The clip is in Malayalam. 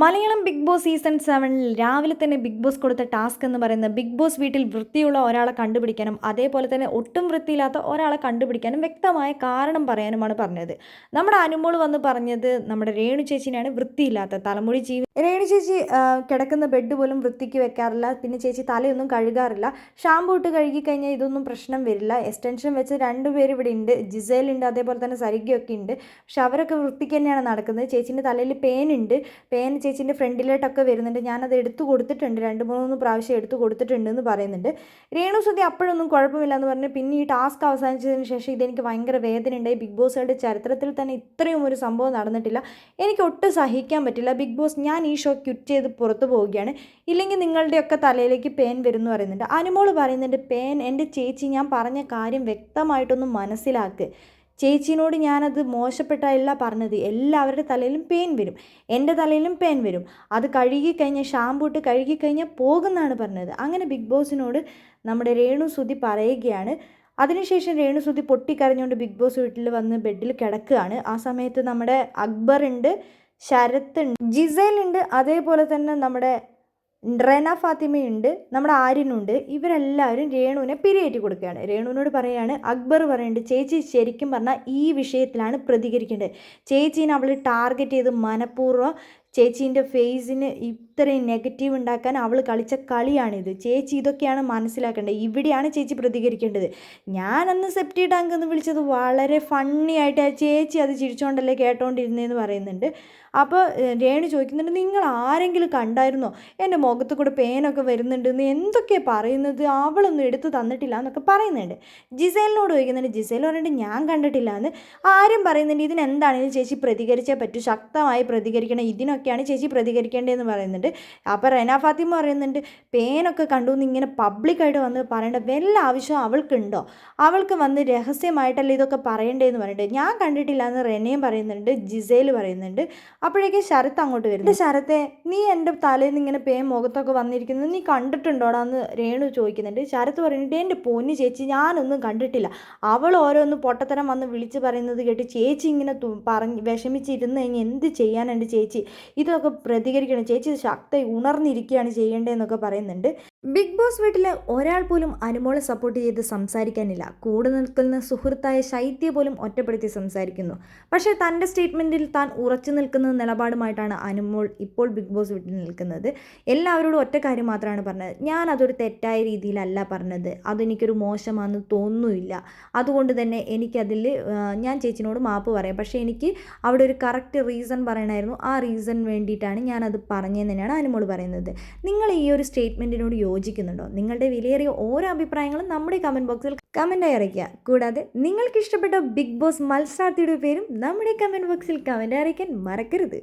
മലയാളം ബിഗ് ബോസ് സീസൺ 7 രാവിലെ തന്നെ ബിഗ് ബോസ് കൊടുത്ത ടാസ്ക് എന്ന് പറയുന്നത് ബിഗ് ബോസ് വീട്ടിൽ വൃത്തിയുള്ള ഒരാളെ കണ്ടുപിടിക്കാനും അതേപോലെ തന്നെ ഒട്ടും വൃത്തിയില്ലാത്ത ഒരാളെ കണ്ടുപിടിക്കാനും വ്യക്തമായ കാരണം പറയാനുമാണ് പറഞ്ഞത്. നമ്മുടെ അനുമോൾ വന്ന് പറഞ്ഞത് നമ്മുടെ രേണു ചേച്ചിനെയാണ് വൃത്തിയില്ലാത്ത തലമുടി രേണു ചേച്ചി കിടക്കുന്ന ബെഡ് പോലും വൃത്തിക്ക് വെക്കാറില്ല. പിന്നെ ചേച്ചി തലയൊന്നും കഴുകാറില്ല. ഷാമ്പൂ ഇട്ട് കഴുകി കഴിഞ്ഞാൽ ഇതൊന്നും പ്രശ്നം വരില്ല. എക്സ്റ്റൻഷൻ വെച്ച് രണ്ടുപേർ ഇവിടെ ഉണ്ട്, ജിസേൽ ഉണ്ട്, അതേപോലെ തന്നെ സരിഗയൊക്കെ ഉണ്ട്. പക്ഷെ അവരൊക്കെ വൃത്തിക്ക് തന്നെയാണ് നടക്കുന്നത്. ചേച്ചീൻ്റെ തലയിൽ പേനുണ്ട്, ചേച്ചീൻ്റെ ഫ്രണ്ടിലോട്ടൊക്കെ വരുന്നുണ്ട്. ഞാനത് എടുത്തു കൊടുത്തിട്ടുണ്ട്, 2-3 പ്രാവശ്യം എടുത്തു കൊടുത്തിട്ടുണ്ട് എന്ന് പറയുന്നുണ്ട്. രേണു സുധി അപ്പോഴൊന്നും കുഴപ്പമില്ല എന്ന് പറഞ്ഞ് പിന്നെ ഈ ടാസ്ക് അവസാനിച്ചതിന് ശേഷം ഇതെനിക്ക് ഭയങ്കര വേദനയുണ്ടായി. ബിഗ് ബോസുകളുടെ ചരിത്രത്തിൽ തന്നെ ഇത്രയും ഒരു സംഭവം നടന്നിട്ടില്ല, എനിക്ക് ഒട്ടും സഹിക്കാൻ പറ്റില്ല. ബിഗ് ബോസ്, ഞാൻ ഈ ഷോ ക്വിറ്റ് ചെയ്ത് പുറത്തു പോവുകയാണ്, ഇല്ലെങ്കിൽ നിങ്ങളുടെയൊക്കെ തലയിലേക്ക് പേൻ വരും എന്ന് പറയുന്നുണ്ട്. അനുമോൾ പറയുന്നുണ്ട്, പേൻ എൻ്റെ ചേച്ചി, ഞാൻ പറഞ്ഞ കാര്യം വ്യക്തമായിട്ടൊന്ന് മനസ്സിലാക്ക്. ചേച്ചീനോട് ഞാനത് മോശപ്പെട്ടല്ല പറഞ്ഞത്, എല്ലാവരുടെ തലയിലും പെയിൻ വരും, എൻ്റെ തലയിലും പെയിൻ വരും. അത് കഴുകിക്കഴിഞ്ഞാൽ ഷാമ്പൂ ഇട്ട് കഴുകിക്കഴിഞ്ഞാൽ പോകുമെന്നാണ് പറഞ്ഞത്. അങ്ങനെ ബിഗ് ബോസിനോട് നമ്മുടെ രേണു സുധി പറയുകയാണ്. അതിനുശേഷം രേണു സുധി പൊട്ടിക്കരഞ്ഞുകൊണ്ട് ബിഗ് ബോസ് വീട്ടിൽ വന്ന് ബെഡിൽ കിടക്കുകയാണ്. ആ സമയത്ത് നമ്മുടെ അക്ബർ ഉണ്ട്, ശരത്ത് ഉണ്ട്, ജിസേൽ ഉണ്ട്, അതേപോലെ തന്നെ നമ്മുടെ റെന ഫാത്തിമയുണ്ട്, നമ്മുടെ ആര്യനുണ്ട്. ഇവരെല്ലാവരും രേണുവിനെ പിരിയേറ്റി കൊടുക്കുകയാണ്. രേണുവിനോട് പറയുകയാണ്, അക്ബർ പറയുന്നുണ്ട്, ചേച്ചി ശരിക്കും പറഞ്ഞാൽ ഈ വിഷയത്തിലാണ് പ്രതികരിക്കേണ്ടത്. ചേച്ചീനെ അവൾ ടാർഗറ്റ് ചെയ്ത് മനഃപൂർവ്വം ചേച്ചീൻ്റെ ഫേസിന് ഇത്രയും നെഗറ്റീവ് ഉണ്ടാക്കാൻ അവൾ കളിച്ച കളിയാണിത്. ചേച്ചി ഇതൊക്കെയാണ് മനസ്സിലാക്കേണ്ടത്, ഇവിടെയാണ് ചേച്ചി പ്രതികരിക്കേണ്ടത്. ഞാനന്ന് സെപ്റ്റി ടാങ്ക് എന്ന് വിളിച്ചത് വളരെ ഫണ്ണി ആയിട്ട് ചേച്ചി അത് ചിരിച്ചോണ്ടല്ലേ കേട്ടോണ്ടിരുന്നതെന്ന് പറയുന്നുണ്ട്. അപ്പോൾ രേണു ചോദിക്കുന്നുണ്ട്, നിങ്ങൾ ആരെങ്കിലും കണ്ടായിരുന്നോ എൻ്റെ മുഖത്ത് കൂടെ പേനൊക്കെ വരുന്നുണ്ടെന്ന്, എന്തൊക്കെയാണ് പറയുന്നത്, അവളൊന്നും എടുത്ത് തന്നിട്ടില്ല എന്നൊക്കെ പറയുന്നുണ്ട്. ജിസേലിനോട് ചോദിക്കുന്നുണ്ട്, ജിസേൽ പറഞ്ഞിട്ട് ഞാൻ കണ്ടിട്ടില്ല എന്ന്. ആരും പറയുന്നുണ്ട്, ഇതിനെന്താണെങ്കിലും ചേച്ചി പ്രതികരിച്ചേ പറ്റൂ, ശക്തമായി പ്രതികരിക്കണം, ഇതിനൊക്കെയാണ് ചേച്ചി പ്രതികരിക്കേണ്ടതെന്ന് പറയുന്നുണ്ട്. അപ്പോൾ റെന ഫാത്തിമ പറയുന്നുണ്ട്, പേനൊക്കെ കണ്ടു എന്ന് ഇങ്ങനെ പബ്ലിക്കായിട്ട് വന്ന് പറയേണ്ട വല്ല ആവശ്യം അവൾക്കുണ്ടോ, അവൾക്ക് വന്ന് രഹസ്യമായിട്ടല്ലേ ഇതൊക്കെ പറയേണ്ടതെന്ന് പറഞ്ഞിട്ട്. ഞാൻ കണ്ടിട്ടില്ല എന്ന് റെനയും പറയുന്നുണ്ട്, ജിസേൽ പറയുന്നുണ്ട്. അപ്പോഴേക്കും ശരത്ത് അങ്ങോട്ട് വരുന്നു. ശരത്തെ, നീ എൻ്റെ തലേന്ന് നിന്ന് ഇങ്ങനെ പേൻ മുഖത്തൊക്കെ വന്നിരിക്കുന്നത് നീ കണ്ടിട്ടുണ്ടോടാ എന്ന് രേണു ചോദിക്കുന്നുണ്ട്. ശരത്ത് പറയുന്നുണ്ട്, എൻ്റെ പൊന്നു ചേച്ചി, ഞാനൊന്നും കണ്ടിട്ടില്ല, അവൾ ഓരോന്ന് പൊട്ടത്തരം വന്ന് വിളിച്ച് പറയുന്നത് കേട്ട് ചേച്ചി ഇങ്ങനെ പറഞ്ഞ് വിഷമിച്ചിരുന്ന് കഴിഞ്ഞ് എന്ത് ചെയ്യാനുണ്ട് ചേച്ചി, ഇതൊക്കെ പ്രതികരിക്കണം ചേച്ചി, ശക്തി ഉണർന്നിരിക്കുകയാണ് ചെയ്യേണ്ടതെന്നൊക്കെ പറയുന്നുണ്ട്. ബിഗ് ബോസ് വീട്ടിൽ ഒരാൾ പോലും അനുമോളെ സപ്പോർട്ട് ചെയ്ത് സംസാരിക്കാനില്ല. കൂടെ നിൽക്കുന്ന സുഹൃത്തായ ശൈത്യ പോലും ഒറ്റപ്പെടുത്തി സംസാരിക്കുന്നു. പക്ഷേ തൻ്റെ സ്റ്റേറ്റ്മെൻറ്റിൽ താൻ ഉറച്ചു നിൽക്കുന്ന നിലപാടുമായിട്ടാണ് അനുമോൾ ഇപ്പോൾ ബിഗ് ബോസ് വീട്ടിൽ നിൽക്കുന്നത്. എല്ലാവരോടും ഒറ്റ കാര്യം മാത്രമാണ് പറഞ്ഞത്, ഞാൻ അതൊരു തെറ്റായ രീതിയിലല്ല പറഞ്ഞത്, അതെനിക്കൊരു മോശമാണെന്ന് തോന്നുന്നില്ല, അതുകൊണ്ട് തന്നെ എനിക്കതിൽ ഞാൻ ചേച്ചിനോട് മാപ്പ് പറയാം, പക്ഷേ എനിക്ക് അവിടെ ഒരു കറക്റ്റ് റീസൺ പറയണമായിരുന്നു, ആ റീസൺ വേണ്ടിയിട്ടാണ് ഞാനത് പറഞ്ഞതെന്ന് തന്നെയാണ് അനുമോൾ പറയുന്നത്. നിങ്ങൾ ഈ ഒരു സ്റ്റേറ്റ്മെൻറ്റിനോട് യോജിക്കുന്നുണ്ടോ? നിങ്ങളുടെ വിലയേറിയ ഓരോ അഭിപ്രായങ്ങളും നമ്മുടെ കമൻറ്റ് ബോക്സിൽ കമൻറ്റായി അറിയിക്കുക. കൂടാതെ നിങ്ങൾക്ക് ഇഷ്ടപ്പെട്ട ബിഗ് ബോസ് മത്സരാർത്ഥിയുടെ പേരും നമ്മുടെ കമൻറ്റ് ബോക്സിൽ കമൻറ്റ് അറിയിക്കാൻ മറക്കരുത്.